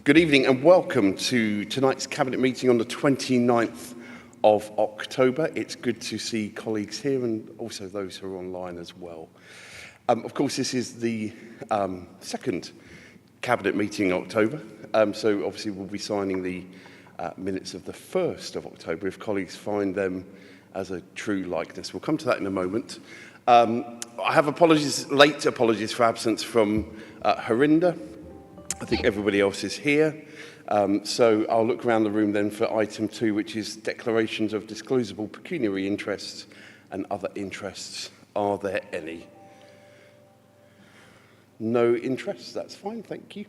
Good evening and welcome to tonight's Cabinet meeting on the 29th of October. It's good to see colleagues here and also those who are online as well. Of course, this is the second Cabinet meeting in October, so obviously we'll be signing the minutes of the 1st of October if colleagues find them as a true likeness. We'll come to that in a moment. I have late apologies for absence from Harinder. I think everybody else is here. So I'll look around the room then for item 2, which is declarations of disclosable pecuniary interests and other interests. Are there any? No interests, that's fine, thank you.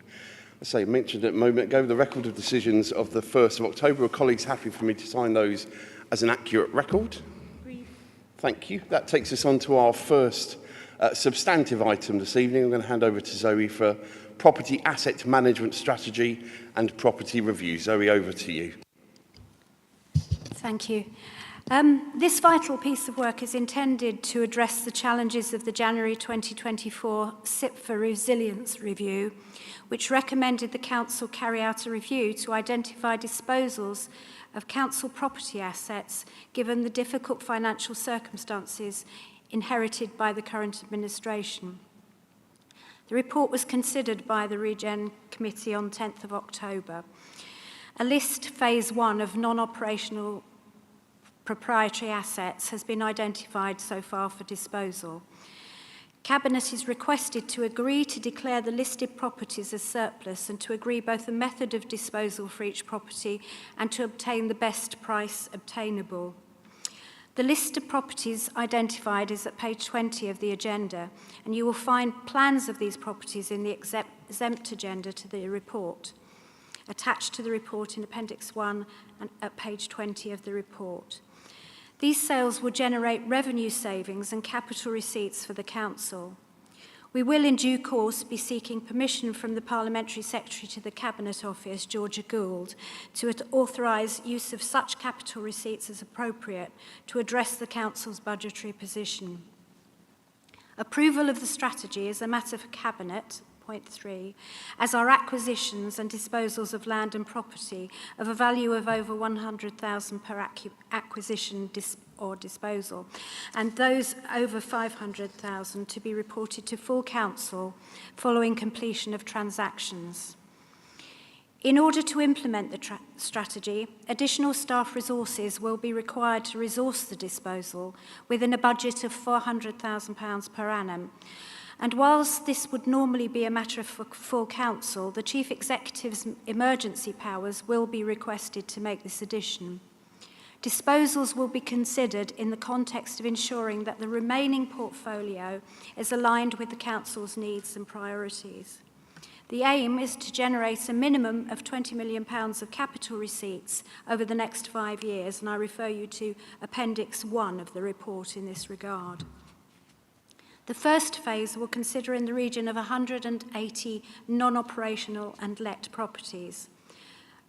As I mentioned a moment ago, the record of decisions of the 1st of October. Are colleagues happy for me to sign those as an accurate record? Agreed. Thank you. That takes us on to our first substantive item this evening. I'm going to hand over to Zoe for property asset management strategy and property review. Zoe, over to you. Thank you. This vital piece of work is intended to address the challenges of the January 2024 SIPFA Resilience Review, which recommended the Council carry out a review to identify disposals of Council property assets given the difficult financial circumstances inherited by the current administration. The report was considered by the Regen Committee on 10th of October. A list, phase 1, of non-operational proprietary assets has been identified so far for disposal. Cabinet is requested to agree to declare the listed properties as surplus and to agree both the method of disposal for each property and to obtain the best price obtainable. The list of properties identified is at page 20 of the agenda, and you will find plans of these properties in the exempt agenda to the report, attached to the report in Appendix 1 and at page 20 of the report. These sales will generate revenue savings and capital receipts for the Council. We will in due course be seeking permission from the Parliamentary Secretary to the Cabinet Office, Georgia Gould, to authorise use of such capital receipts as appropriate to address the Council's budgetary position. Approval of the strategy is a matter for Cabinet, point 3, as are acquisitions and disposals of land and property of a value of over £100,000 per acquisition or disposal, and those over £500,000 to be reported to full Council following completion of transactions. In order to implement the strategy, additional staff resources will be required to resource the disposal within a budget of £400,000 per annum. And whilst this would normally be a matter for full Council, the Chief Executive's emergency powers will be requested to make this addition. Disposals will be considered in the context of ensuring that the remaining portfolio is aligned with the Council's needs and priorities. The aim is to generate a minimum of £20 million of capital receipts over the next 5 years, and I refer you to Appendix 1 of the report in this regard. The first phase will consider in the region of 180 non-operational and let properties.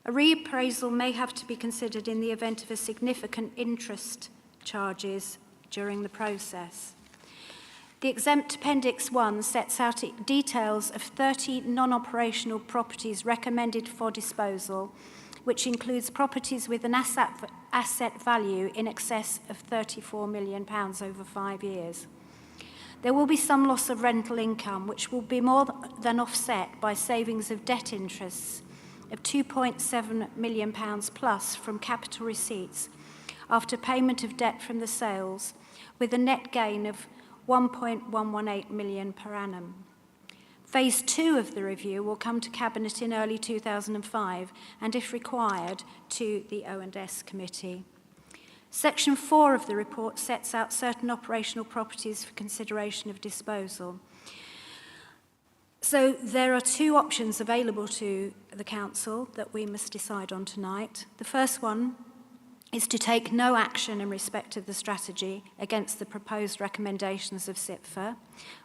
A reappraisal may have to be considered in the event of a significant interest charges during the process. The exempt Appendix 1 sets out details of 30 non-operational properties recommended for disposal, which includes properties with an asset value in excess of £34 million over 5 years. There will be some loss of rental income, which will be more than offset by savings of debt interests of £2.7 million plus from capital receipts after payment of debt from the sales, with a net gain of £1.118 million per annum. Phase 2 of the review will come to Cabinet in early 2005 and, if required, to the O&S Committee. Section 4 of the report sets out certain operational properties for consideration of disposal. So there are 2 options available to the Council that we must decide on tonight. The first one is to take no action in respect of the strategy against the proposed recommendations of SIPFA,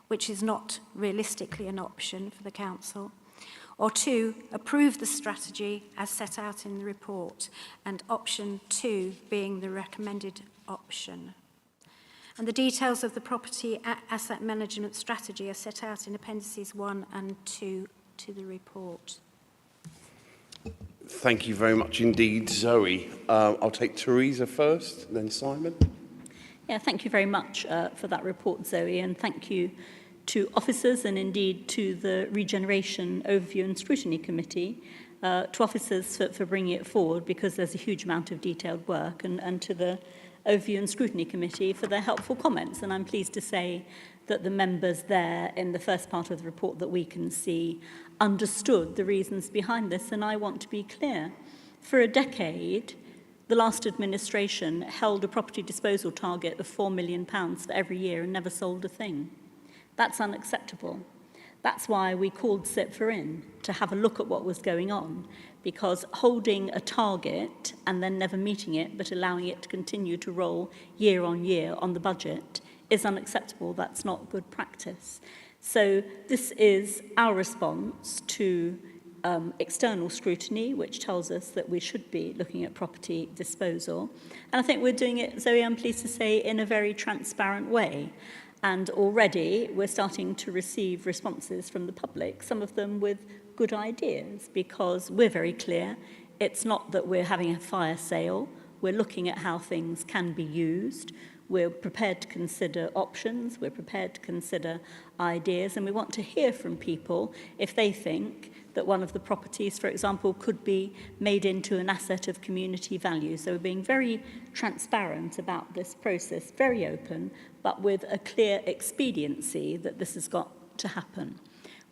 which is not realistically an option for the Council. Or 2, approve the strategy as set out in the report, and option 2 being the recommended option. And the details of the property asset management strategy are set out in Appendices 1 and 2 to the report. Thank you very much indeed, Zoe. I'll take Teresa first, then Simon. Yeah, thank you very much for that report, Zoe, and thank you to officers and indeed to the Regeneration Overview and Scrutiny Committee, to officers for bringing it forward, because there's a huge amount of detailed work, and to the Overview and Scrutiny Committee for their helpful comments. And I'm pleased to say that the members there in the first part of the report that we can see understood the reasons behind this. And I want to be clear. For a decade, the last administration held a property disposal target of £4 million for every year and never sold a thing. That's unacceptable. That's why we called CIPFA in to have a look at what was going on, because holding a target and then never meeting it, but allowing it to continue to roll year on year on the budget is unacceptable. That's not good practice. So this is our response to external scrutiny, which tells us that we should be looking at property disposal. And I think we're doing it, Zoe, I'm pleased to say, in a very transparent way. And already we're starting to receive responses from the public, some of them with good ideas, because we're very clear. It's not that we're having a fire sale. We're looking at how things can be used. We're prepared to consider options. We're prepared to consider ideas. And we want to hear from people if they think that one of the properties, for example, could be made into an asset of community value. So we're being very transparent about this process, very open, but with a clear expediency that this has got to happen.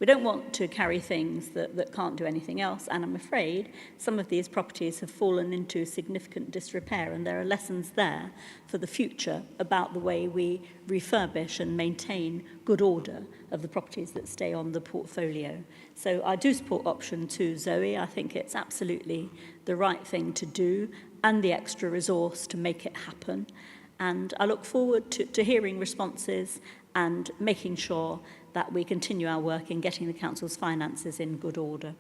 We don't want to carry things that can't do anything else, and I'm afraid some of these properties have fallen into significant disrepair, and there are lessons there for the future about the way we refurbish and maintain good order of the properties that stay on the portfolio. So I do support option 2, Zoe. I think it's absolutely the right thing to do, and the extra resource to make it happen. And I look forward to hearing responses and making sure that we continue our work in getting the Council's finances in good order.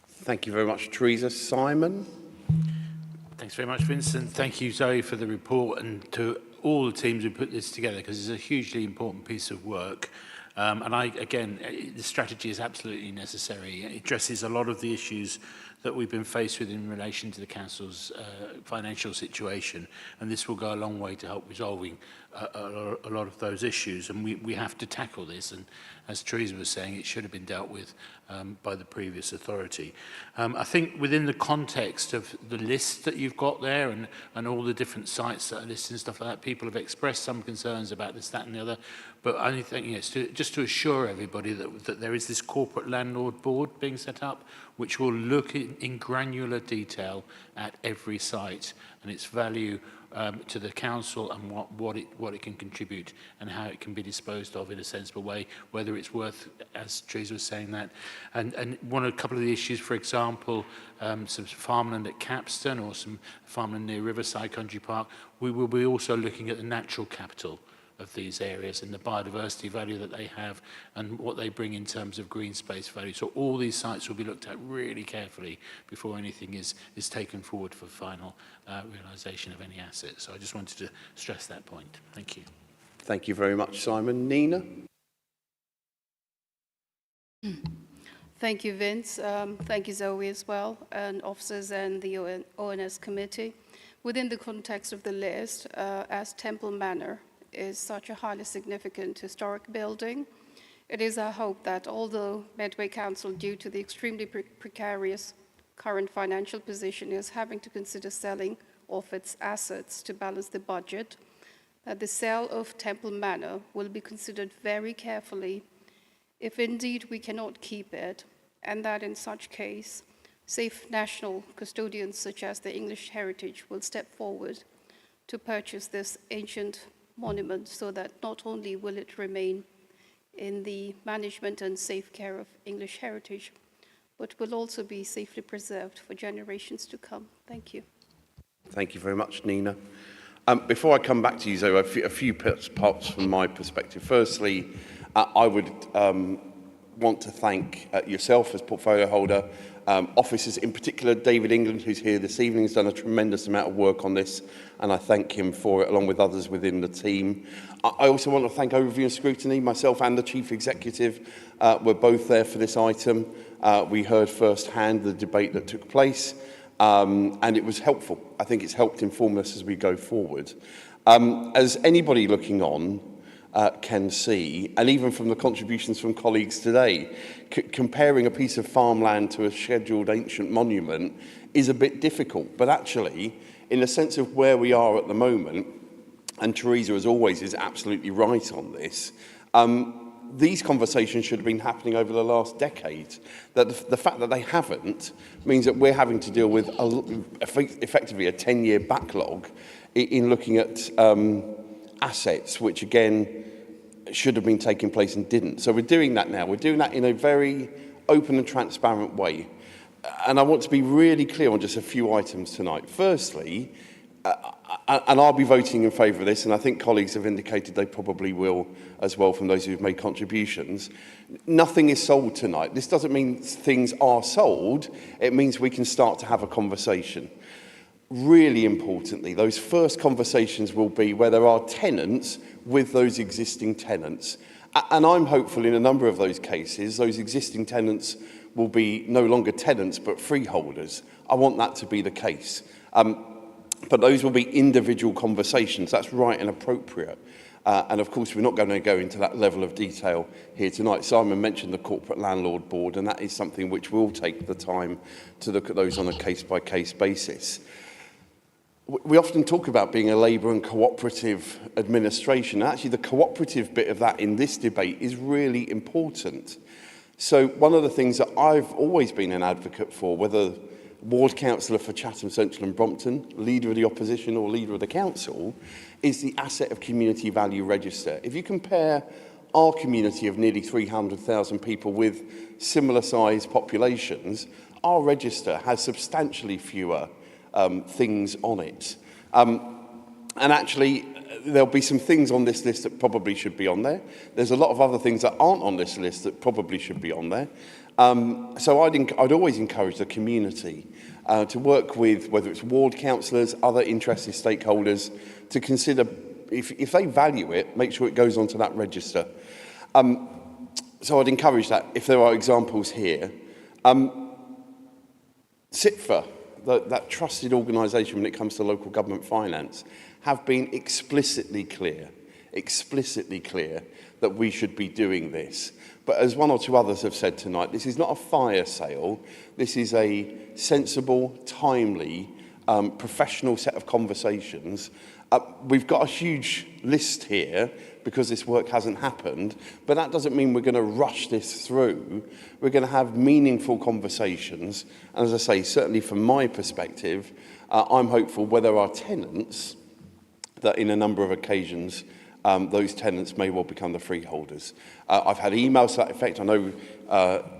Thank you very much, Teresa. Simon? Thanks very much, Vincent. Thank you, Zoe, for the report, and to all the teams who put this together, because it's a hugely important piece of work. Again, the strategy is absolutely necessary. It addresses a lot of the issues that we've been faced with in relation to the Council's financial situation, and this will go a long way to help resolving a lot of those issues, and we have to tackle this, and as Teresa was saying, it should have been dealt with by the previous authority. I think within the context of the list that you've got there and all the different sites that are listed and stuff like that, people have expressed some concerns about this, that and the other, but I think just to assure everybody that there is this corporate landlord board being set up, which will look in granular detail at every site and its value to the council and what it can contribute and how it can be disposed of in a sensible way, whether it's worth, as Teresa was saying that. And a couple of the issues, for example, some farmland at Capston or some farmland near Riverside Country Park, we will be also looking at the natural capital of these areas and the biodiversity value that they have and what they bring in terms of green space value. So all these sites will be looked at really carefully before anything is taken forward for final realisation of any asset. So I just wanted to stress that point. Thank you. Thank you very much, Simon. Nina? Thank you, Vince. Thank you, Zoe, as well, and officers and the ONS committee. Within the context of the list, as Temple Manor is such a highly significant historic building, it is our hope that although Medway Council, due to the extremely precarious current financial position, is having to consider selling off its assets to balance the budget, that the sale of Temple Manor will be considered very carefully if indeed we cannot keep it, and that in such case, safe national custodians such as the English Heritage will step forward to purchase this ancient monument, so that not only will it remain in the management and safe care of English heritage, but will also be safely preserved for generations to come. Thank you. Thank you very much, Nina. Before I come back to you, Zoe, a few parts from my perspective. Firstly, I would want to thank yourself as portfolio holder Officers, in particular, David England, who's here this evening, has done a tremendous amount of work on this, and I thank him for it, along with others within the team. I also want to thank Overview and Scrutiny. Myself and the Chief Executive were both there for this item. We heard firsthand the debate that took place, and it was helpful. I think it's helped inform us as we go forward. As anybody looking on can see, and even from the contributions from colleagues today, comparing a piece of farmland to a scheduled ancient monument is a bit difficult. But actually, in the sense of where we are at the moment, and Teresa, as always, is absolutely right on this, these conversations should have been happening over the last decade. That the fact that they haven't means that we're having to deal with effectively a 10-year backlog in looking at assets, which again should have been taking place and didn't. So we're doing that now. We're doing that in a very open and transparent way. And I want to be really clear on just a few items tonight. Firstly, and I'll be voting in favour of this, and I think colleagues have indicated they probably will as well from those who've made contributions. Nothing is sold tonight. This doesn't mean things are sold. It means we can start to have a conversation. Really importantly, those first conversations will be where there are tenants with those existing tenants. And I'm hopeful in a number of those cases, those existing tenants will be no longer tenants but freeholders. I want that to be the case. But those will be individual conversations. That's right and appropriate. And of course, we're not going to go into that level of detail here tonight. Simon mentioned the Corporate Landlord Board, and that is something which will take the time to look at those on a case-by-case basis. We often talk about being a labour and cooperative administration. Actually, the cooperative bit of that in this debate is really important. So one of the things that I've always been an advocate for, whether ward councillor for Chatham Central and Brompton, leader of the opposition or leader of the council, is the asset of community value register. If you compare our community of nearly 300,000 people with similar sized populations, our register has substantially fewer things on it. And actually, there'll be some things on this list that probably should be on there. There's a lot of other things that aren't on this list that probably should be on there. So I'd always encourage the community to work with, whether it's ward councillors, other interested stakeholders, to consider, if they value it, make sure it goes onto that register. So I'd encourage that, if there are examples here. SITFA, that trusted organisation when it comes to local government finance, have been explicitly clear that we should be doing this. But as one or two others have said tonight, this is not a fire sale. This is a sensible, timely, professional set of conversations. We've got a huge list here because this work hasn't happened, but that doesn't mean we're going to rush this through. We're going to have meaningful conversations. And as I say, certainly from my perspective, I'm hopeful where there are tenants that in a number of occasions those tenants may well become the freeholders. I've had emails to that effect. I know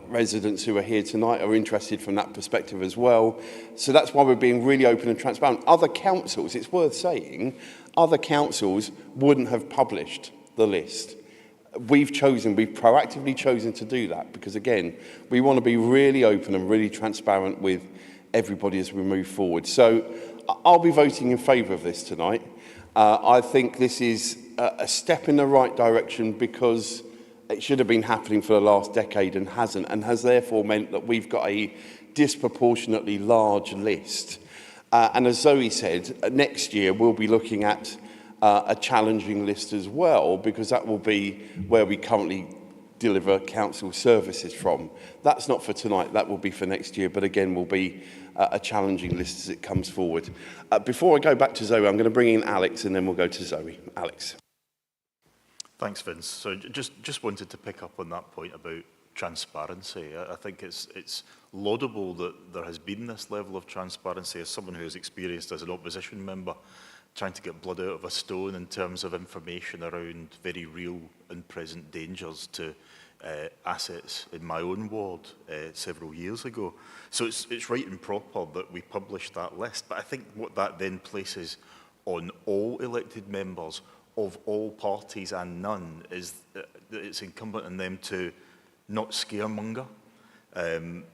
residents who are here tonight are interested from that perspective as well. So that's why we're being really open and transparent. Other councils, it's worth saying, other councils wouldn't have published the list. We've proactively chosen to do that because, again, we want to be really open and really transparent with everybody as we move forward. So I'll be voting in favour of this tonight. I think this is a step in the right direction because it should have been happening for the last decade and hasn't, and has therefore meant that we've got a disproportionately large list. And as Zoe said, next year we'll be looking at a challenging list as well, because that will be where we currently deliver council services from. That's not for tonight, that will be for next year, but again will be a challenging list as it comes forward. Before I go back to Zoe, I'm going to bring in Alex and then we'll go to Zoe. Alex. Thanks, Vince. So just wanted to pick up on that point about transparency. I think it's laudable that there has been this level of transparency. As someone who has experienced as an opposition member, trying to get blood out of a stone in terms of information around very real and present dangers to assets in my own ward several years ago. So it's right and proper that we publish that list. But I think what that then places on all elected members of all parties and none is that it's incumbent on them to not scaremonger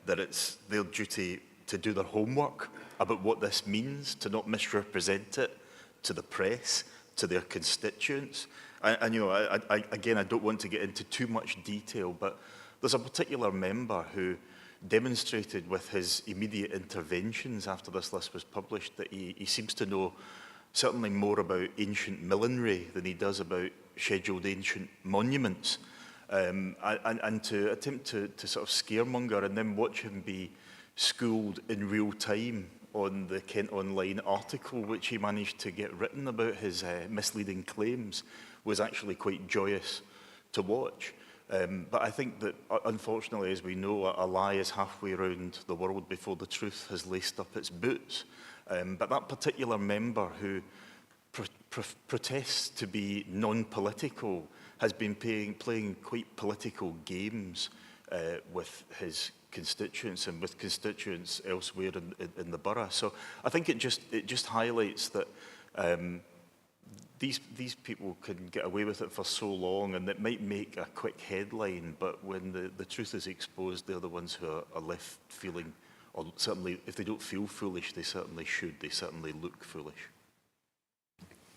that it's their duty to do their homework about what this means, to not misrepresent it to the press, to their constituents. And you know, again, I don't want to get into too much detail, but there's a particular member who demonstrated with his immediate interventions after this list was published that he seems to know certainly more about ancient millinery than he does about scheduled ancient monuments. And to attempt to sort of scaremonger and then watch him be schooled in real time on the Kent Online article which he managed to get written about his misleading claims was actually quite joyous to watch. But I think that, unfortunately, as we know, a lie is halfway around the world before the truth has laced up its boots. But that particular member who protests to be non-political has been playing quite political games with his constituents and with constituents elsewhere in the borough. So I think it just highlights that these people can get away with it for so long, and it might make a quick headline, but when the truth is exposed, they're the ones who are left feeling, or certainly if they don't feel foolish, they certainly should. They certainly look foolish.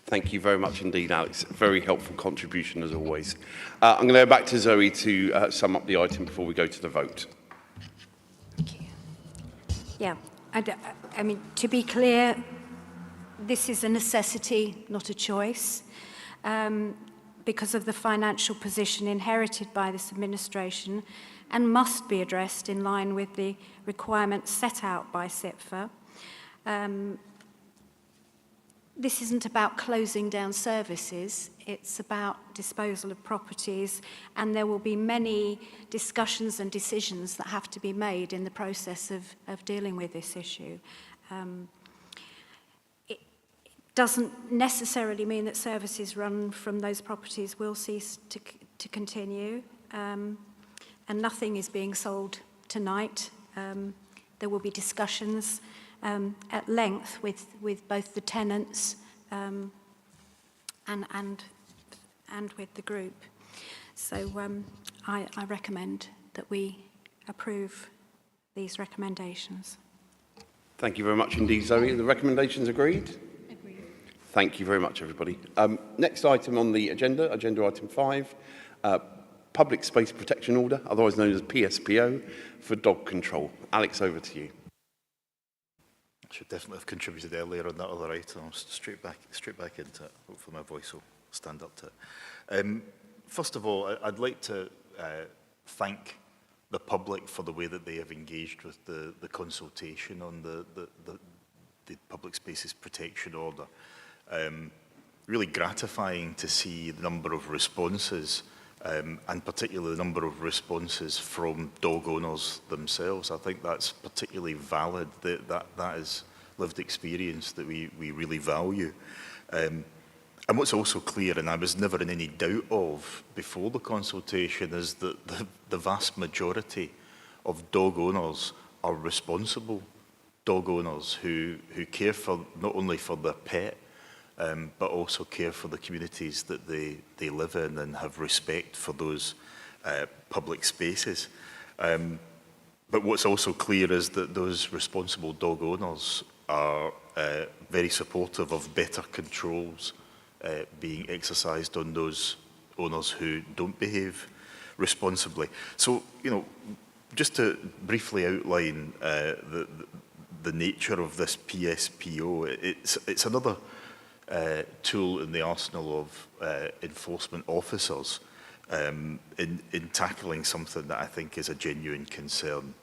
Thank you very much indeed, Alex. Very helpful contribution as always. I'm going to go back to Zoe to sum up the item before we go to the vote. Thank you. Yeah, I mean, to be clear, this is a necessity, not a choice, because of the financial position inherited by this administration and must be addressed in line with the requirements set out by SIPFA. This isn't about closing down services, it's about disposal of properties, and there will be many discussions and decisions that have to be made in the process of dealing with this issue. It doesn't necessarily mean that services run from those properties will cease to continue, and nothing is being sold tonight. There will be discussions at length with both the tenants and with the group. So I recommend that we approve these recommendations. Thank you very much indeed, Zoe. The recommendations agreed? Agreed. Thank you very much, everybody. Next item on the agenda item 5, Public Space Protection Order, otherwise known as PSPO, for dog control. Alex, over to you. I should definitely have contributed earlier on that other item. I'm straight back into it. Hopefully my voice will stand up to it. First of all, I'd like to thank the public for the way that they have engaged with the consultation on the Public Spaces Protection Order. Really gratifying to see the number of responses, and particularly the number of responses from dog owners themselves. I think that's particularly valid. That is lived experience that we really value. And what's also clear, and I was never in any doubt of before the consultation, is that the vast majority of dog owners are responsible dog owners who care for not only for their pet, but also care for the communities that they live in and have respect for those public spaces. But what's also clear is that those responsible dog owners are very supportive of better controls being exercised on those owners who don't behave responsibly. So, you know, just to briefly outline the nature of this PSPO, it's another tool in the arsenal of enforcement officers in tackling something that I think is a genuine concern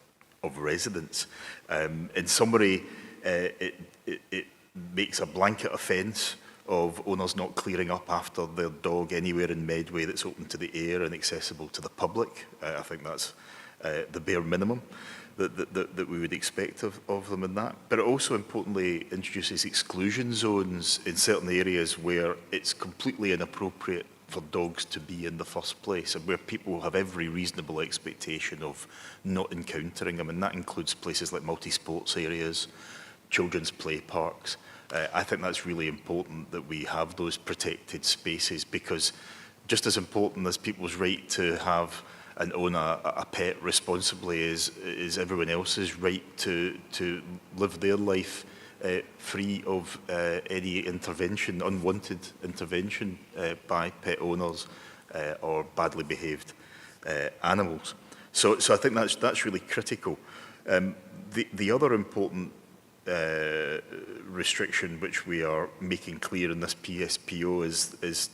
of residents. In summary, it makes a blanket offence of owners not clearing up after their dog anywhere in Medway that's open to the air and accessible to the public. I think that's the bare minimum that we would expect of them in that. But it also importantly introduces exclusion zones in certain areas where it's completely inappropriate for dogs to be in the first place and where people have every reasonable expectation of not encountering them. And that includes places like multi-sports areas, children's play parks. I think that's really important that we have those protected spaces, because just as important as people's right to have and own a pet responsibly is everyone else's right to live their life free of any intervention, unwanted intervention by pet owners or badly behaved animals. So I think that's really critical. The other important restriction which we are making clear in this PSPO is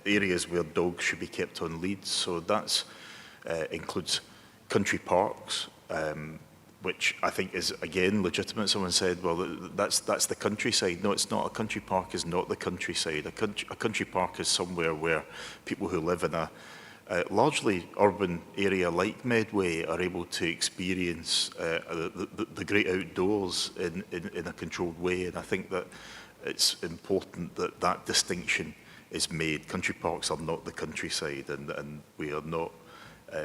areas where dogs should be kept on leads. So that includes country parks, which I think is, again, legitimate. Someone said, well, that's the countryside. No, it's not. A country park is not the countryside. A country park is somewhere where people who live in a largely urban area like Medway are able to experience the great outdoors in a controlled way. And I think that it's important that that distinction is made. Country parks are not the countryside, and we are not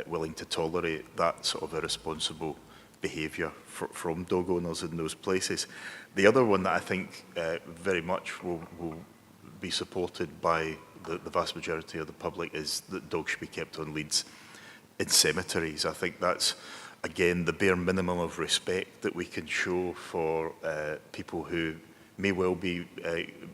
willing to tolerate that sort of irresponsible behaviour from dog owners in those places. The other one that I think very much will be supported by the vast majority of the public is that dogs should be kept on leads in cemeteries. I think that's, again, the bare minimum of respect that we can show for people who may well be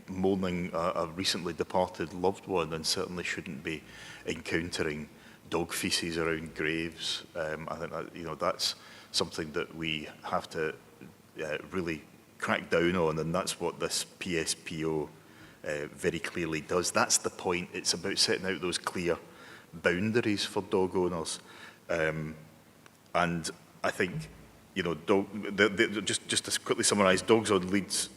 mourning a recently departed loved one and certainly shouldn't be encountering dog feces around graves. I think that, that's something that we have to really crack down on, and that's what this PSPO very clearly does. That's the point. It's about setting out those clear boundaries for dog owners. And I think, just to quickly summarise, dogs on leads,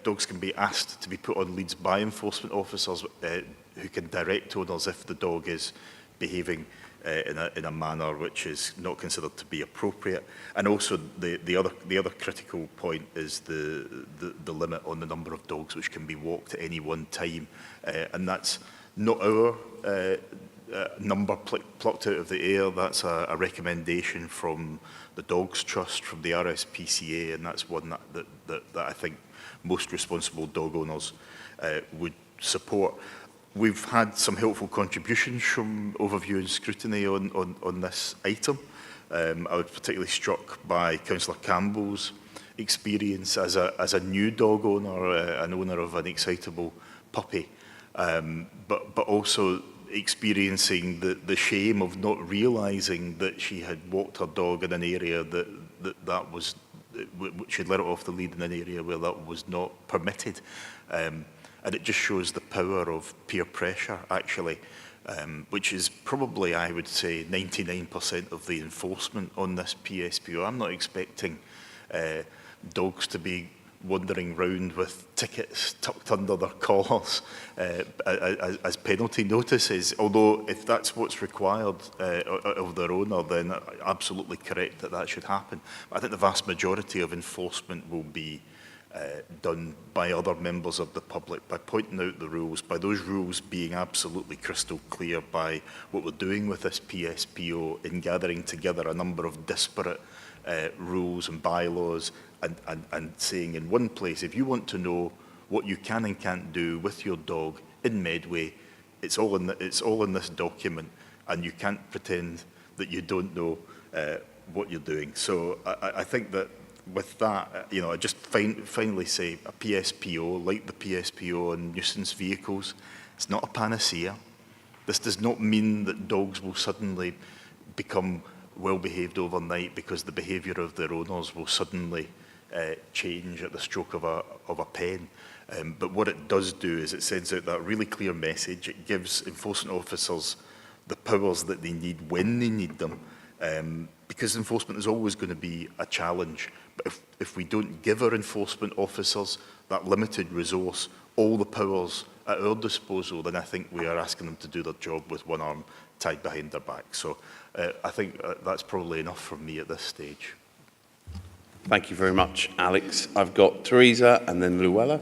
dogs can be asked to be put on leads by enforcement officers who can direct owners if the dog is behaving in a manner which is not considered to be appropriate. And also the other critical point is the limit on the number of dogs which can be walked at any one time, and that's not our number plucked out of the air. That's a recommendation from the Dogs Trust, from the RSPCA, and that's one that I think most responsible dog owners would support. We've had some helpful contributions from Overview and Scrutiny on this item. I was particularly struck by Councillor Campbell's experience as a new dog owner, an owner of an excitable puppy, but also experiencing the shame of not realising that she had walked her dog in an area that was, she'd let it off the lead in an area where that was not permitted. And it just shows the power of peer pressure, actually, which is probably, I would say, 99% of the enforcement on this PSPO. I'm not expecting dogs to be wandering round with tickets tucked under their collars as penalty notices, although if that's what's required of their owner, then absolutely correct that should happen. But I think the vast majority of enforcement will be done by other members of the public, by pointing out the rules, by those rules being absolutely crystal clear, by what we're doing with this PSPO in gathering together a number of disparate rules and bylaws and saying in one place, if you want to know what you can and can't do with your dog in Medway, it's all in this document, and you can't pretend that you don't know what you're doing. So I think that with that, I just finally say a PSPO, like the PSPO on nuisance vehicles, it's not a panacea. This does not mean that dogs will suddenly become well-behaved overnight because the behaviour of their owners will suddenly change at the stroke of a pen. But what it does do is it sends out that really clear message. It gives enforcement officers the powers that they need when they need them, because enforcement is always going to be a challenge. But if we don't give our enforcement officers that limited resource, all the powers at our disposal, then I think we are asking them to do their job with one arm tied behind their back. So I think that's probably enough from me at this stage. Thank you very much, Alex. I've got Teresa and then Luella.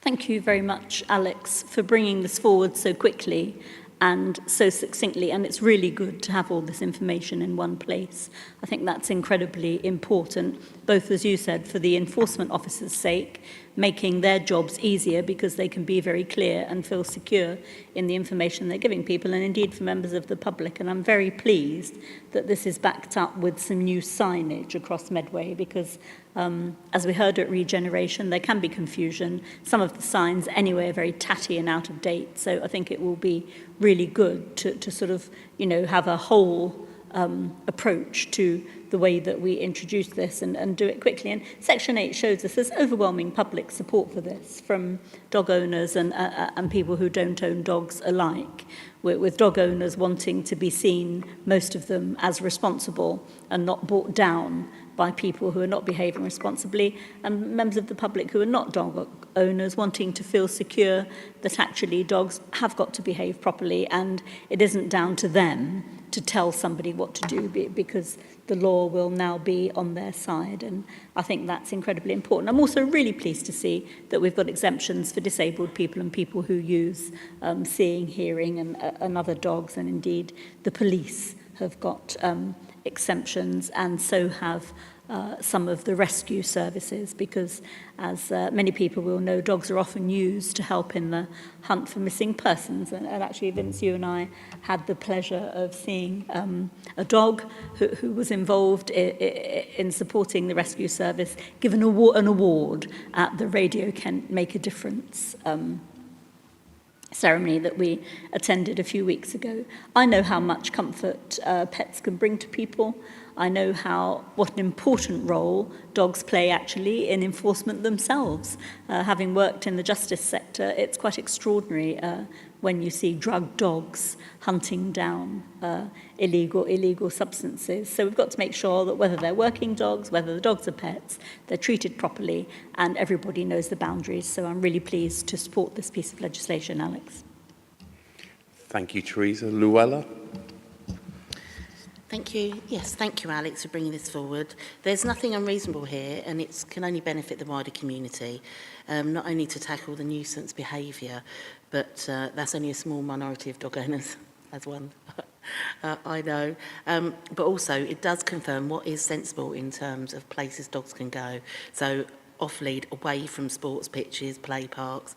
Thank you very much, Alex, for bringing this forward so quickly and so succinctly, and it's really good to have all this information in one place. I think that's incredibly important, both, as you said, for the enforcement officer's sake, making their jobs easier because they can be very clear and feel secure in the information they're giving people, and indeed for members of the public. And I'm very pleased that this is backed up with some new signage across Medway, because as we heard at Regeneration, there can be confusion. Some of the signs anyway are very tatty and out of date, so I think it will be really good to sort of, you know, have a whole approach to the way that we introduce this and do it quickly. And Section 8 shows us there's overwhelming public support for this from dog owners and people who don't own dogs alike, with dog owners wanting to be seen, most of them, as responsible and not brought down by people who are not behaving responsibly, and members of the public who are not dog owners wanting to feel secure that actually dogs have got to behave properly and it isn't down to them to tell somebody what to do, because the law will now be on their side. And I think that's incredibly important. I'm also really pleased to see that we've got exemptions for disabled people and people who use seeing, hearing and other dogs, and indeed the police have got exemptions, and so have some of the rescue services, because as many people will know, dogs are often used to help in the hunt for missing persons. And actually, Vince, you and I had the pleasure of seeing a dog who was involved in supporting the rescue service given an award at the Radio Kent Make a Difference ceremony that we attended a few weeks ago. I know how much comfort pets can bring to people. I know what an important role dogs play actually in enforcement themselves. Having worked in the justice sector, it's quite extraordinary when you see drug dogs hunting down illegal substances. So we've got to make sure that whether they're working dogs, whether the dogs are pets, they're treated properly and everybody knows the boundaries. So I'm really pleased to support this piece of legislation, Alex. Thank you, Teresa. Luella? Thank you. Yes, thank you, Alex, for bringing this forward. There's nothing unreasonable here, and it can only benefit the wider community, not only to tackle the nuisance behaviour, but that's only a small minority of dog owners, as one I know. But also, it does confirm what is sensible in terms of places dogs can go. So, off-lead, away from sports pitches, play parks,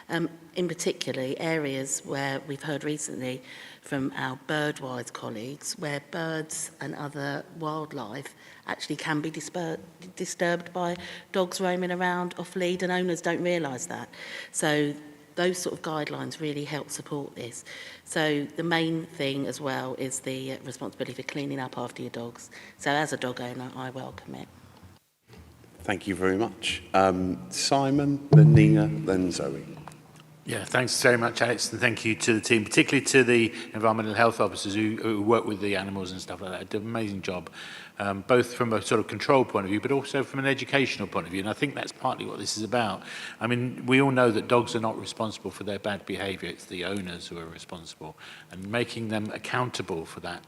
in particular areas where we've heard recently from our birdwise colleagues where birds and other wildlife actually can be disturbed by dogs roaming around off-lead, and owners don't realise that. So those sort of guidelines really help support this. So the main thing as well is the responsibility for cleaning up after your dogs. So as a dog owner, I welcome it. Thank you very much. Simon, then Nina, then Zoe. Yeah, thanks very much, Alex, and thank you to the team, particularly to the environmental health officers who work with the animals and stuff like that. Did an amazing job, both from a sort of control point of view, but also from an educational point of view. And I think that's partly what this is about. I mean, we all know that dogs are not responsible for their bad behaviour. It's the owners who are responsible, and making them accountable for that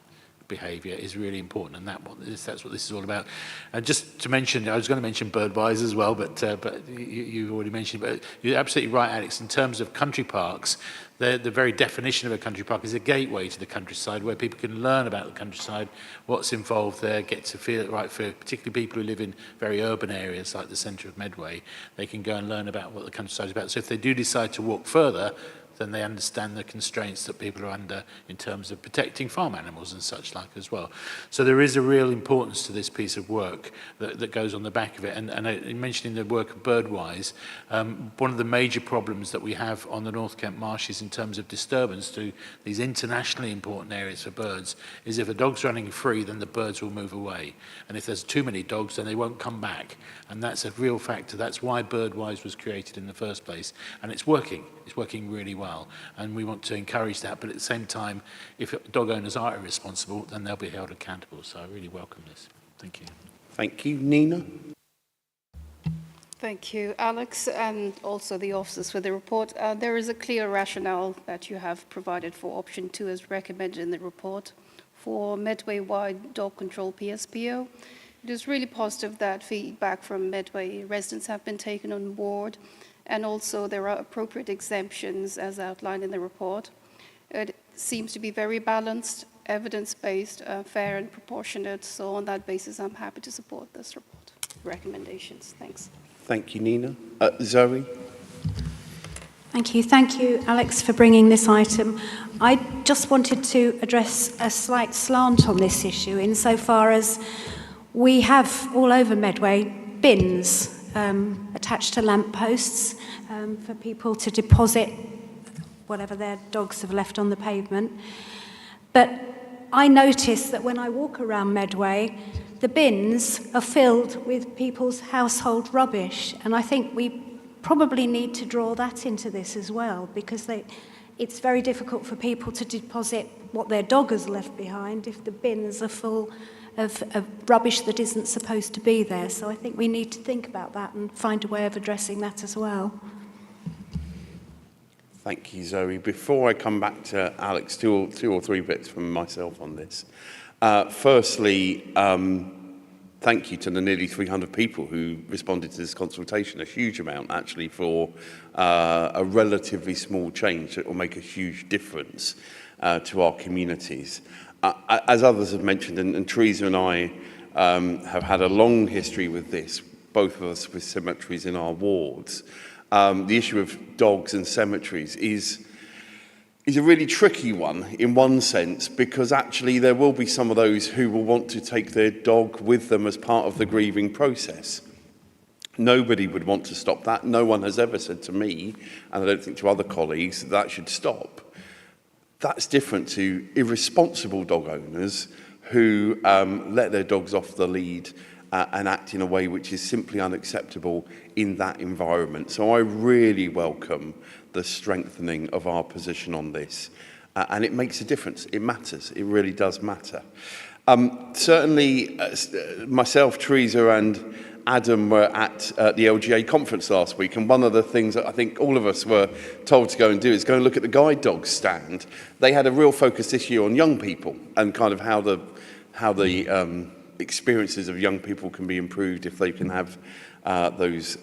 behaviour is really important, and that's what this is all about. And just to mention, I was going to mention birdwise as well, but you already mentioned it. But you're absolutely right, Alex. In terms of country parks, the very definition of a country park is a gateway to the countryside, where people can learn about the countryside, what's involved there, get to feel it right for particularly people who live in very urban areas like the centre of Medway. They can go and learn about what the countryside is about. So if they do decide to walk further, then they understand the constraints that people are under in terms of protecting farm animals and such like as well. So there is a real importance to this piece of work that goes on the back of it. And in mentioning the work of Birdwise, one of the major problems that we have on the North Kent marshes in terms of disturbance to these internationally important areas for birds is if a dog's running free, then the birds will move away. And if there's too many dogs, then they won't come back. And that's a real factor. That's why Birdwise was created in the first place. And it's working. It's working really well. And we want to encourage that. But at the same time, if dog owners are irresponsible, then they'll be held accountable. So I really welcome this. Thank you. Thank you. Nina? Thank you, Alex, and also the officers for the report. There is a clear rationale that you have provided for option 2 as recommended in the report for Medway-wide dog control PSPO. It is really positive that feedback from Medway residents have been taken on board, and also there are appropriate exemptions as outlined in the report. It seems to be very balanced, evidence-based, fair and proportionate, so on that basis I'm happy to support this report. Recommendations. Thanks. Thank you, Nina. Zoe? Thank you. Thank you, Alex, for bringing this item. I just wanted to address a slight slant on this issue insofar as we have all over Medway bins attached to lampposts for people to deposit whatever their dogs have left on the pavement. But I notice that when I walk around Medway, the bins are filled with people's household rubbish, and I think we probably need to draw that into this as well, because it's very difficult for people to deposit what their dog has left behind if the bins are full of rubbish that isn't supposed to be there. So I think we need to think about that and find a way of addressing that as well. Thank you, Zoe. Before I come back to Alex, two or three bits from myself on this. Firstly, thank you to the nearly 300 people who responded to this consultation, a huge amount actually for a relatively small change that will make a huge difference to our communities. As others have mentioned, and Teresa and I have had a long history with this, both of us with cemeteries in our wards. The issue of dogs and cemeteries is a really tricky one in one sense, because actually there will be some of those who will want to take their dog with them as part of the grieving process. Nobody would want to stop that. No one has ever said to me, and I don't think to other colleagues, that should stop. That's different to irresponsible dog owners who let their dogs off the lead and act in a way which is simply unacceptable in that environment. So I really welcome the strengthening of our position on this. And it makes a difference. It matters. It really does matter. Certainly, myself, Teresa and Adam were at the LGA conference last week, and one of the things that I think all of us were told to go and do is go and look at the guide dog stand. They had a real focus this year on young people and kind of how the experiences of young people can be improved if they can have those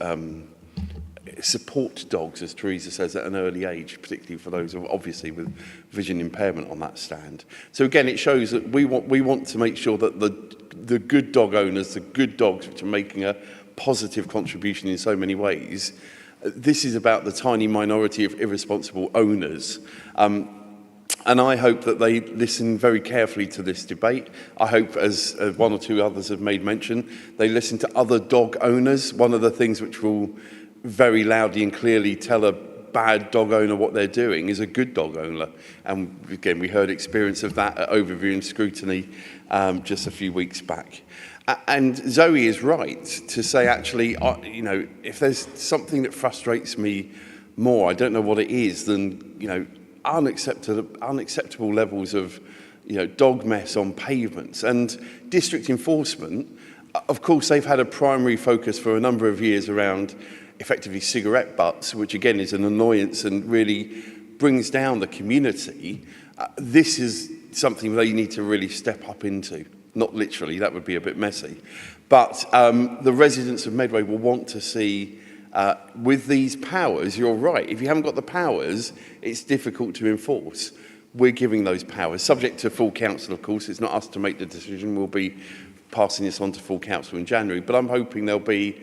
support dogs, as Teresa says, at an early age, particularly for those obviously with vision impairment on that stand. So again, it shows that we want to make sure that the good dog owners, the good dogs which are making a positive contribution in so many ways, this is about the tiny minority of irresponsible owners. And I hope that they listen very carefully to this debate. I hope, as one or two others have made mention, they listen to other dog owners. One of the things which will very loudly and clearly tell a bad dog owner what they're doing is a good dog owner. And again, we heard experience of that at Overview and Scrutiny just a few weeks back. And Zoe is right to say, actually, you know, if there's something that frustrates me more, I don't know what it is, than, you know, unacceptable levels of, you know, dog mess on pavements. And district enforcement, of course, they've had a primary focus for a number of years around effectively cigarette butts, which again is an annoyance and really brings down the community. This is something they need to really step up into. Not literally, that would be a bit messy. But the residents of Medway will want to see, with these powers, you're right, if you haven't got the powers, it's difficult to enforce. We're giving those powers, subject to full council, of course. It's not us to make the decision. We'll be passing this on to full council in January, but I'm hoping there'll be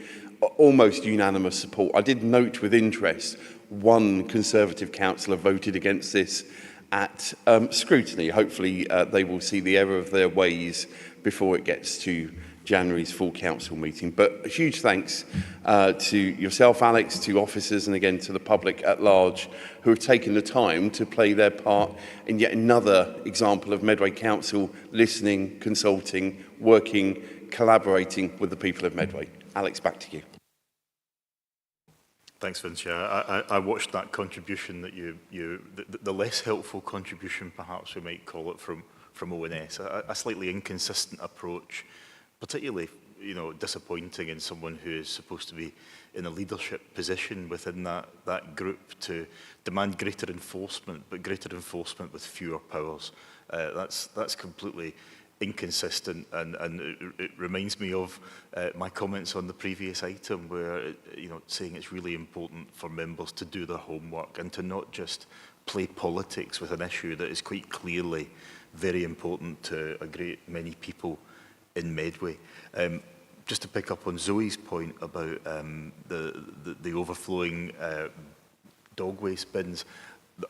almost unanimous support. I did note with interest one Conservative councillor voted against this at scrutiny. Hopefully they will see the error of their ways before it gets to January's full council meeting. But a huge thanks to yourself, Alex, to officers, and again to the public at large who have taken the time to play their part in yet another example of Medway Council listening, consulting, working, collaborating with the people of Medway. Alex, back to you. Thanks, Vince. Yeah, I watched that contribution that the less helpful contribution, perhaps we might call it, from ONS, a slightly inconsistent approach, particularly, you know, disappointing in someone who is supposed to be in a leadership position within that group to demand greater enforcement, but greater enforcement with fewer powers. That's completely inconsistent, and it reminds me of my comments on the previous item, where, you know, saying it's really important for members to do their homework and to not just play politics with an issue that is quite clearly very important to a great many people in Medway. just to pick up on Zoe's point about the overflowing dog waste bins,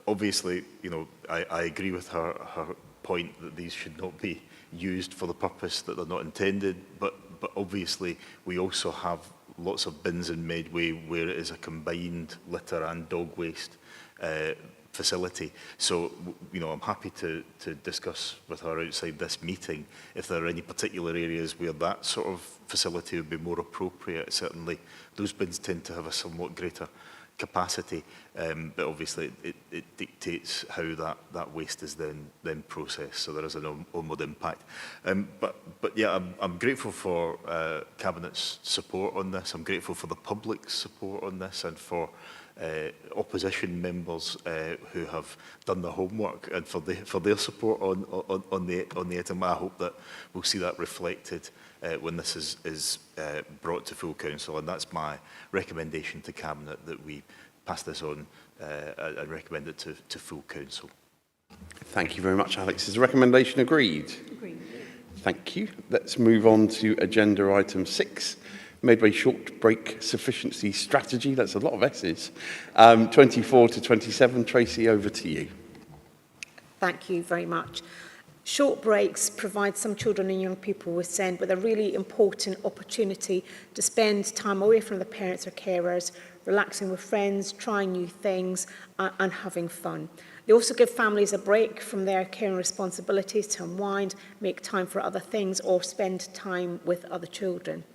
obviously, you know, I agree with her point that these should not be used for the purpose that they're not intended, but obviously we also have lots of bins in Medway where it is a combined litter and dog waste facility. So, you know, I'm happy to discuss with her outside this meeting if there are any particular areas where that sort of facility would be more appropriate. Certainly, those bins tend to have a somewhat greater capacity, but obviously it dictates how that waste is then processed. So there is an onward impact. But yeah, I'm grateful for Cabinet's support on this. I'm grateful for the public's support on this and for opposition members who have done the homework and for their support on the item. I hope that we'll see that reflected when this is brought to full council, and that's my recommendation to Cabinet, that we pass this on and recommend it to full council. Thank you very much, Alex. Is the recommendation agreed? Agreed. Thank you. Let's move on to agenda item 6. Medway short break sufficiency strategy. That's a lot of S's. 24 to 27. Tracy, over to you. Thank you very much. Short breaks provide some children and young people with SEND with a really important opportunity to spend time away from the parents or carers, relaxing with friends, trying new things and having fun. They also give families a break from their caring responsibilities to unwind, make time for other things or spend time with other children.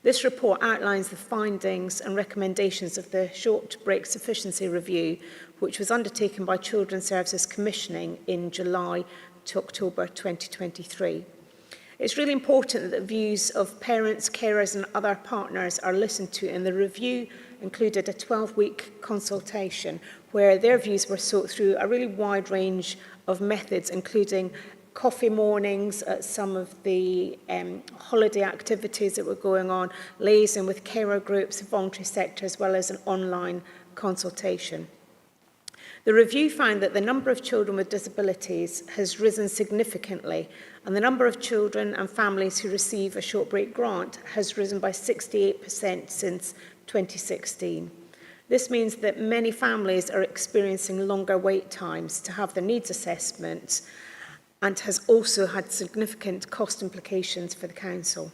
This report outlines the findings and recommendations of the Short Break Sufficiency Review, which was undertaken by Children's Services Commissioning in July to October 2023. It's really important that the views of parents, carers and other partners are listened to, and the review included a 12-week consultation where their views were sought through a really wide range of methods, including coffee mornings at some of the holiday activities that were going on, liaison with carer groups, voluntary sector, as well as an online consultation. The review found that the number of children with disabilities has risen significantly, and the number of children and families who receive a short break grant has risen by 68% since 2016. This means that many families are experiencing longer wait times to have their needs assessments, and has also had significant cost implications for the council.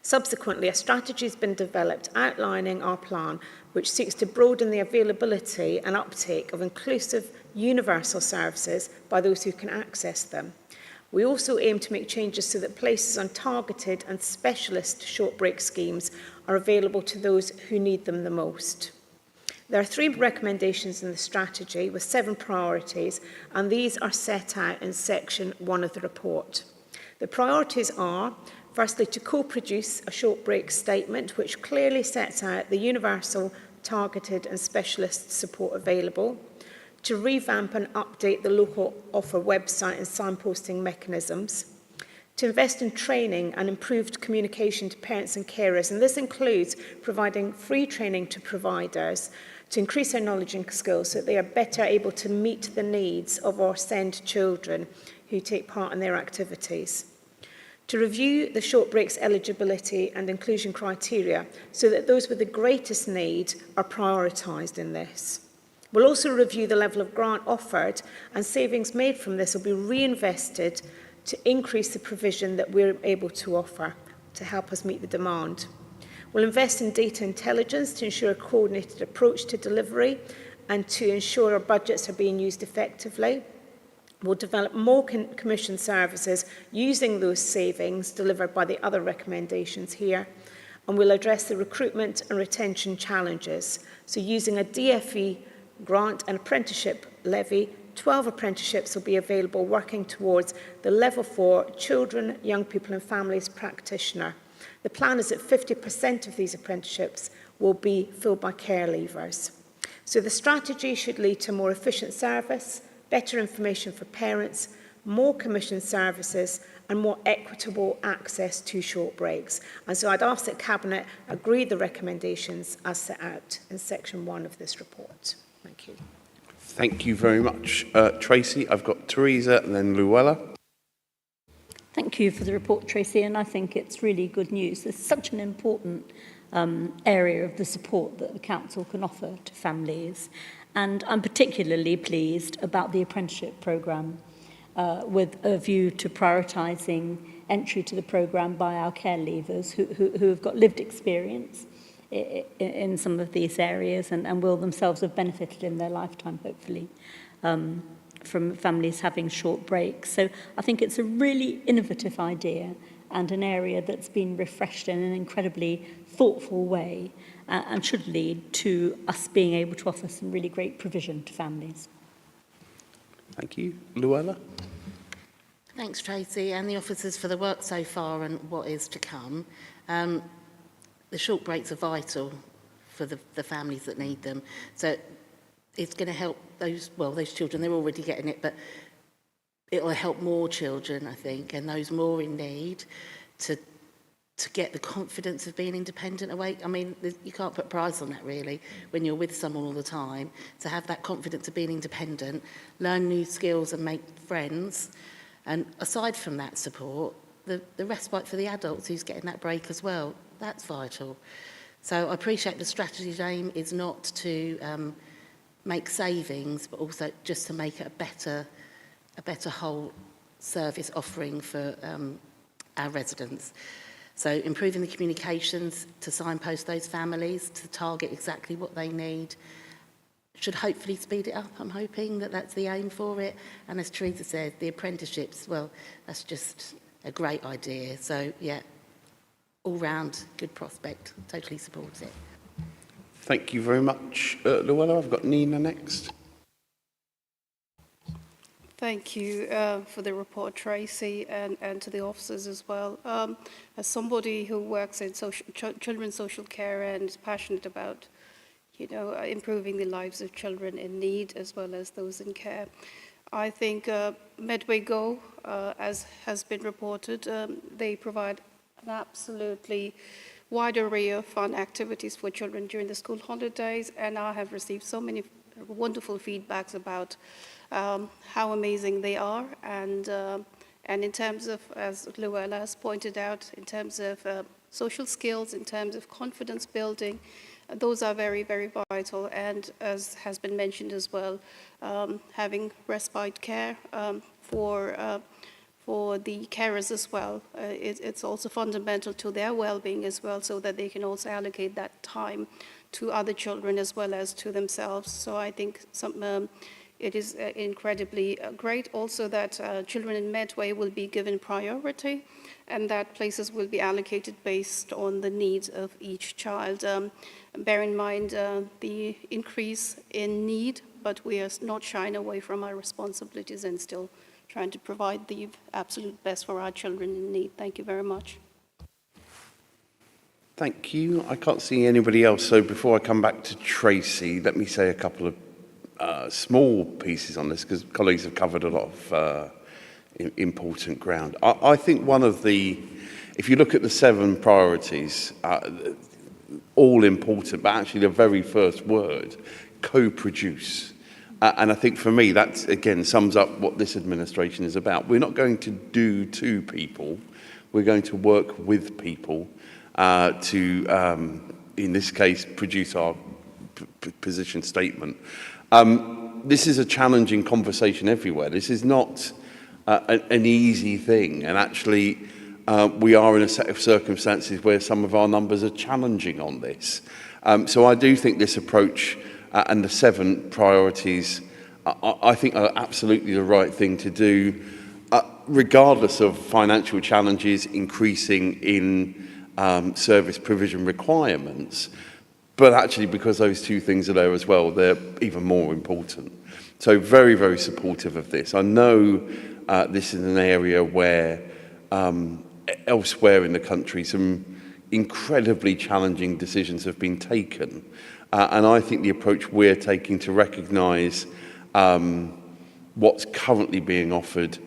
Subsequently, a strategy has been developed outlining our plan, which seeks to broaden the availability and uptake of inclusive universal services by those who can access them. We also aim to make changes so that places on targeted and specialist short break schemes are available to those who need them the most. There are 3 recommendations in the strategy with 7 priorities, and these are set out in section 1 of the report. The priorities are, firstly, to co-produce a short break statement which clearly sets out the universal, targeted and specialist support available, to revamp and update the local offer website and signposting mechanisms, to invest in training and improved communication to parents and carers, and this includes providing free training to providers to increase their knowledge and skills so that they are better able to meet the needs of our SEND children who take part in their activities. To review the short breaks eligibility and inclusion criteria so that those with the greatest need are prioritised in this. We'll also review the level of grant offered, and savings made from this will be reinvested to increase the provision that we're able to offer to help us meet the demand. We'll invest in data intelligence to ensure a coordinated approach to delivery and to ensure our budgets are being used effectively. We'll develop more commission services using those savings delivered by the other recommendations here, and we'll address the recruitment and retention challenges. So using a DFE grant and apprenticeship levy, 12 apprenticeships will be available working towards the level 4 children, young people and families practitioner. The plan is that 50% of these apprenticeships will be filled by care leavers. So the strategy should lead to more efficient service, better information for parents, more commission services and more equitable access to short breaks. And so I'd ask that Cabinet agree the recommendations as set out in section 1 of this report. Thank you. Thank you very much. Tracy, I've got Teresa and then Luella. Thank Thank you for the report, Tracy, and I think it's really good news. It's such an important area of the support that the council can offer to families. And I'm particularly pleased about the apprenticeship programme with a view to prioritising entry to the programme by our care leavers who have got lived experience in some of these areas and will themselves have benefited in their lifetime, hopefully, from families having short breaks. So I think it's a really innovative idea and an area that's been refreshed in an incredibly thoughtful way and should lead to us being able to offer some really great provision to families. Thank you. Luella? Thanks, Tracy, and the officers for the work so far and what is to come. The short breaks are vital for the families that need them. So it's going to help those children, they're already getting it, but it will help more children, I think, and those more in need to get the confidence of being independent awake. I mean, you can't put a price on that, really, when you're with someone all the time. To have that confidence of being independent, learn new skills and make friends. And aside from that support, the respite for the adults who's getting that break as well, that's vital. So I appreciate the strategy's aim is not to make savings, but also just to make it a better whole service offering for our residents. So improving the communications to signpost those families, to target exactly what they need, should hopefully speed it up. I'm hoping that that's the aim for it. And as Teresa said, the apprenticeships, well, that's just a great idea. So yeah, all round good prospect, totally supports it. Thank you very much, Luella. I've got Nina next. Thank you for the report, Tracy, and to the officers as well. As somebody who works in children's social care and is passionate about, improving the lives of children in need as well as those in care, I think Medway Go, as has been reported, they provide an absolutely wide array of fun activities for children during the school holidays, and I have received so many wonderful feedbacks about how amazing they are, and in terms of, as Luella has pointed out, in terms of social skills, in terms of confidence building, those are very, very vital. And as has been mentioned as well, having respite care for the carers as well, it's also fundamental to their well-being as well, so that they can also allocate that time to other children as well as to themselves. So I think it is incredibly great also that children in Medway will be given priority and that places will be allocated based on the needs of each child. Bear in mind the increase in need, but we are not shying away from our responsibilities and still trying to provide the absolute best for our children in need. Thank you very much. Thank you. I can't see anybody else, so before I come back to Tracy, let me say a couple of small pieces on this, because colleagues have covered a lot of important ground. I think one of the, if you look at the 7 priorities, all important, but actually the very first word, co-produce. And I think for me, that again sums up what this administration is about. We're not going to do to people, we're going to work with people to, in this case, produce our position statement. This is a challenging conversation everywhere. This is not an easy thing, and actually we are in a set of circumstances where some of our numbers are challenging on this. So I do think this approach and the 7 priorities, I think are absolutely the right thing to do, regardless of financial challenges increasing in service provision requirements. But actually, because those 2 things are there as well, they're even more important. So very, very supportive of this. I know this is an area where elsewhere in the country some incredibly challenging decisions have been taken. And I think the approach we're taking to recognise what's currently being offered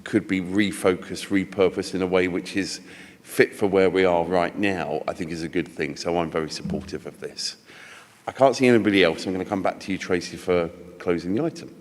could be refocused, repurposed in a way which is fit for where we are right now, I think is a good thing. So I'm very supportive of this. I can't see anybody else. I'm going to come back to you, Tracy, for closing the item.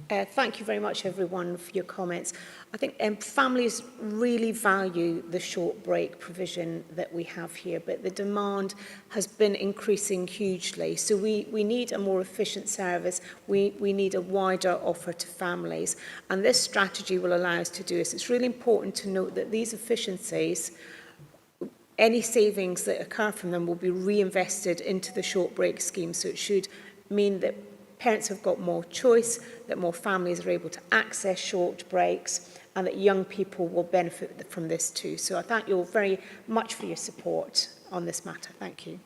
Thank you very much, everyone, for your comments. I think families really value the short break provision that we have here, but the demand has been increasing hugely. So we need a more efficient service. We need a wider offer to families. And this strategy will allow us to do this. It's really important to note that these efficiencies, any savings that occur from them will be reinvested into the short break scheme. So it should mean that parents have got more choice, that more families are able to access short breaks, and that young people will benefit from this too. So I thank you all very much for your support on this matter. Thank you.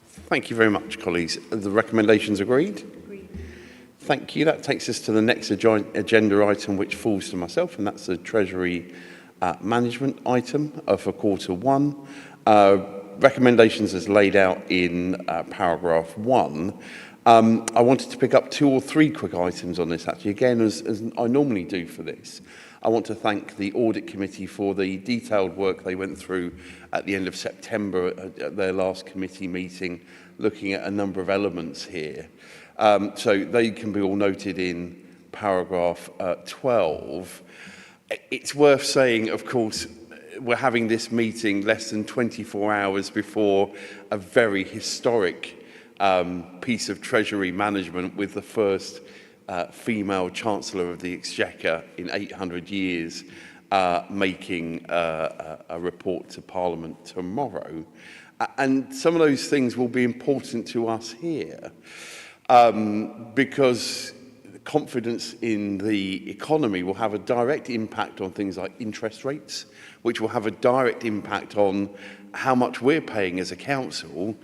Thank you very much, colleagues. Are the recommendations agreed? Agreed. Thank you. That takes us to the next agenda item, which falls to myself, and that's the Treasury management item for Q1. Recommendations as laid out in paragraph 1. I wanted to pick up 2 or 3 quick items on this, actually, again, as I normally do for this. I want to thank the Audit Committee for the detailed work they went through at the end of September at their last committee meeting, looking at a number of elements here. So they can be all noted in paragraph 12. It's worth saying, of course, we're having this meeting less than 24 hours before a very historic piece of Treasury management with the first female Chancellor of the Exchequer in 800 years making a report to Parliament tomorrow. And some of those things will be important to us here because confidence in the economy will have a direct impact on things like interest rates, which will have a direct impact on how much we're paying as a council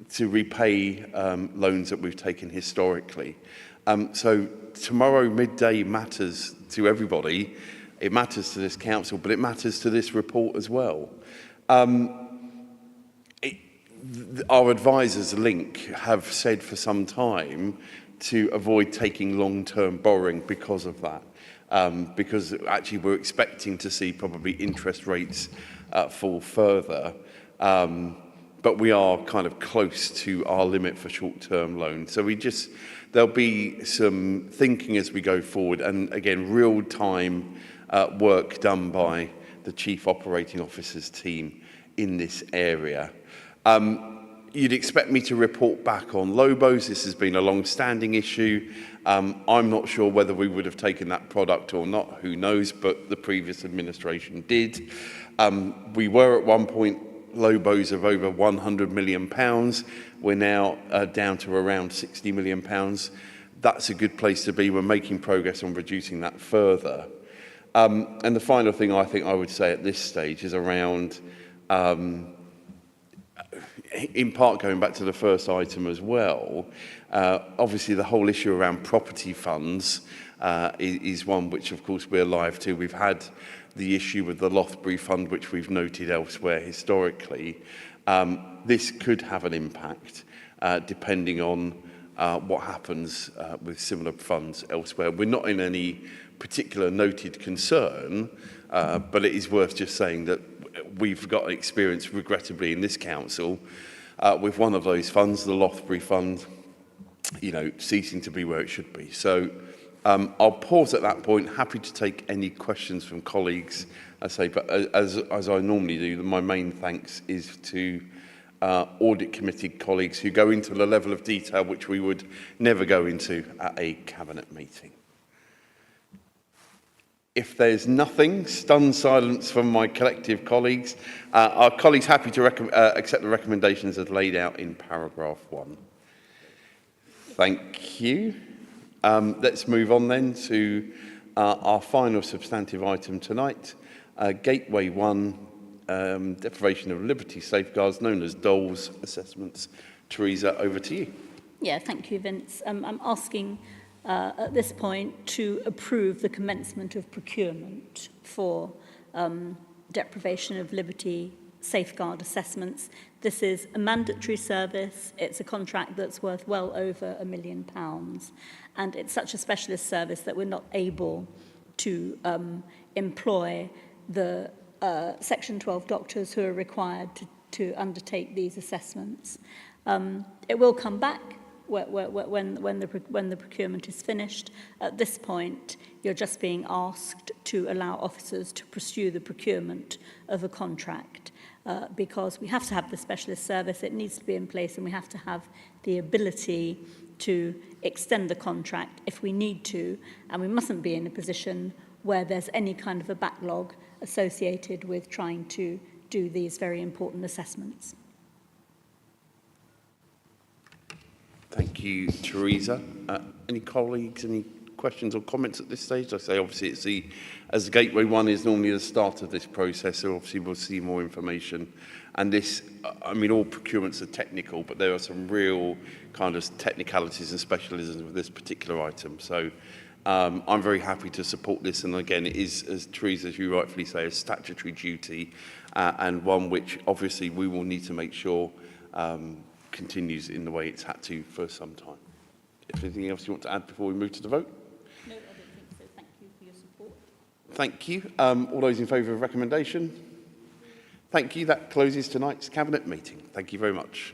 to repay loans that we've taken historically. So tomorrow midday matters to everybody. It matters to this council, but it matters to this report as well. Our advisors, Link, have said for some time to avoid taking long-term borrowing because of that. Because actually we're expecting to see probably interest rates fall further. But we are kind of close to our limit for short-term loans. So there'll be some thinking as we go forward, and again, real-time work done by the Chief Operating Officer's team in this area. You'd expect me to report back on Lobos. This has been a long-standing issue. I'm not sure whether we would have taken that product or not, who knows, but the previous administration did. We were at one point Lobos of over £100 million. We're now down to around £60 million. That's a good place to be. We're making progress on reducing that further. And the final thing I think I would say at this stage is around, in part going back to the first item as well, obviously the whole issue around property funds is one which of course we're alive to. We've had the issue with the Lothbury Fund, which we've noted elsewhere historically. This could have an impact depending on what happens with similar funds elsewhere. We're not in any particular noted concern, but it is worth just saying that we've got experience, regrettably, in this council with one of those funds, the Lothbury Fund, ceasing to be where it should be. So I'll pause at that point. Happy to take any questions from colleagues. But as I normally do, my main thanks is to Audit Committee colleagues who go into the level of detail which we would never go into at a Cabinet meeting. If there's nothing, stunned silence from my collective colleagues. Are colleagues happy to accept the recommendations as laid out in paragraph 1? Thank you. Let's move on then to our final substantive item tonight, Gateway 1, Deprivation of Liberty Safeguards, known as DoLS assessments. Teresa, over to you. Yeah, thank you, Vince. I'm asking at this point to approve the commencement of procurement for deprivation of liberty safeguard assessments. This is a mandatory service. It's a contract that's worth well over £1 million. And it's such a specialist service that we're not able to employ the Section 12 doctors who are required to undertake these assessments. It will come back when the procurement is finished. At this point, you're just being asked to allow officers to pursue the procurement of a contract because we have to have the specialist service, it needs to be in place, and we have to have the ability to extend the contract if we need to, and we mustn't be in a position where there's any kind of a backlog associated with trying to do these very important assessments. Thank you, Teresa. Any colleagues, any questions or comments at this stage? I say, obviously, as the Gateway one is normally the start of this process, so obviously we'll see more information. And this, I mean, all procurements are technical, but there are some real kind of technicalities and specialisms with this particular item. So I'm very happy to support this. And again, it is, as Teresa, as you rightfully say, a statutory duty and one which obviously we will need to make sure continues in the way it's had to for some time. If anything else you want to add before we move to the vote? No, I don't think so. Thank you for your support. Thank you. All those in favour of recommendation? Thank you. That closes tonight's Cabinet meeting. Thank you very much.